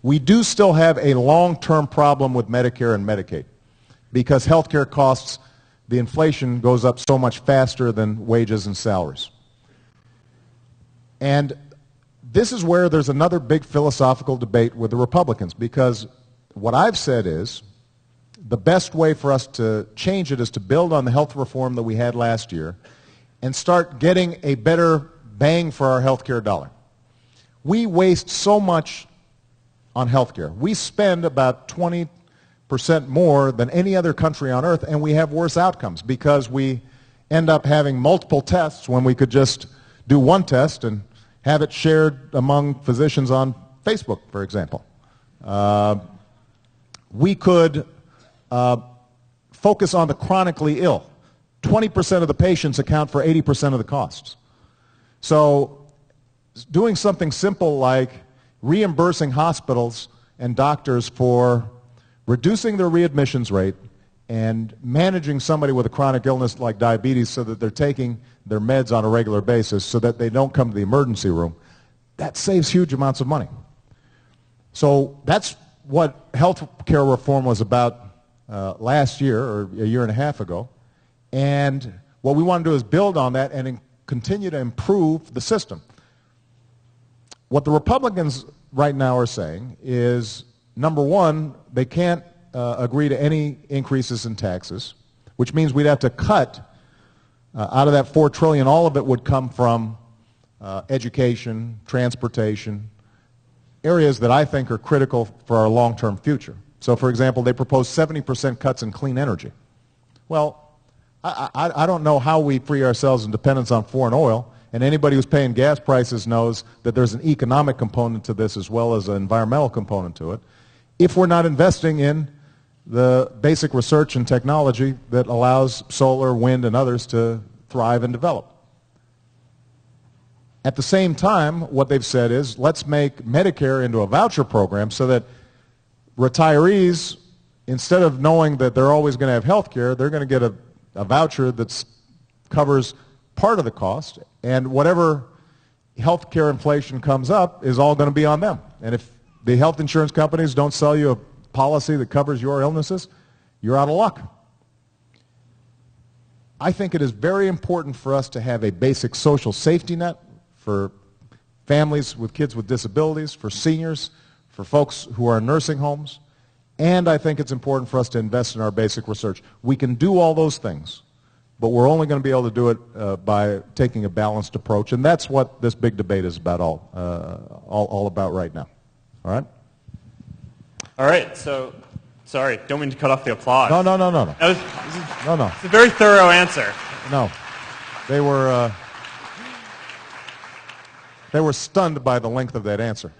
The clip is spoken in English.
We do still have a long-term problem with Medicare and Medicaid because healthcare costs, the inflation goes up so much faster than wages and salaries. And this is where there's another big philosophical debate with the Republicans, because what I've said is the best way for us to change it is to build on the health reform that we had last year and start getting a better bang for our healthcare dollar. We waste so much on healthcare. We spend about 20% more than any other country on earth, and we have worse outcomes because we end up having multiple tests when we could just do one test and have it shared among physicians on Facebook, for example. We could focus on the chronically ill. 20% of the patients account for 80% of the costs. So doing something simple like reimbursing hospitals and doctors for reducing their readmissions rate and managing somebody with a chronic illness like diabetes so that they're taking their meds on a regular basis so that they don't come to the emergency room, that saves huge amounts of money. So that's what health care reform was about last year or a year and a half ago. And what we want to do is build on that and continue to improve the system. What the Republicans right now are saying is, number one, they can't agree to any increases in taxes, which means we'd have to cut out of that $4 trillion. All of it would come from education, transportation, areas that I think are critical for our long-term future. So, for example, they propose 70% cuts in clean energy. Well, I don't know how we free ourselves in dependence on foreign oil, and anybody who's paying gas prices knows that there's an economic component to this as well as an environmental component to it, if we're not investing in the basic research and technology that allows solar, wind, and others to thrive and develop. At the same time, what they've said is, let's make Medicare into a voucher program so that retirees, instead of knowing that they're always going to have health care, they're going to get a voucher that covers part of the cost, and whatever health care inflation comes up is all going to be on them. And if the health insurance companies don't sell you a policy that covers your illnesses, you're out of luck. I think it is very important for us to have a basic social safety net for families with kids with disabilities, for seniors, for folks who are in nursing homes, and I think it's important for us to invest in our basic research. We can do all those things, but we're only going to be able to do it by taking a balanced approach, and that's what this big debate is about all about right now. All right? All right, so, sorry, don't mean to cut off the applause. No. That was, No. It's a very thorough answer. No. They were stunned by the length of that answer.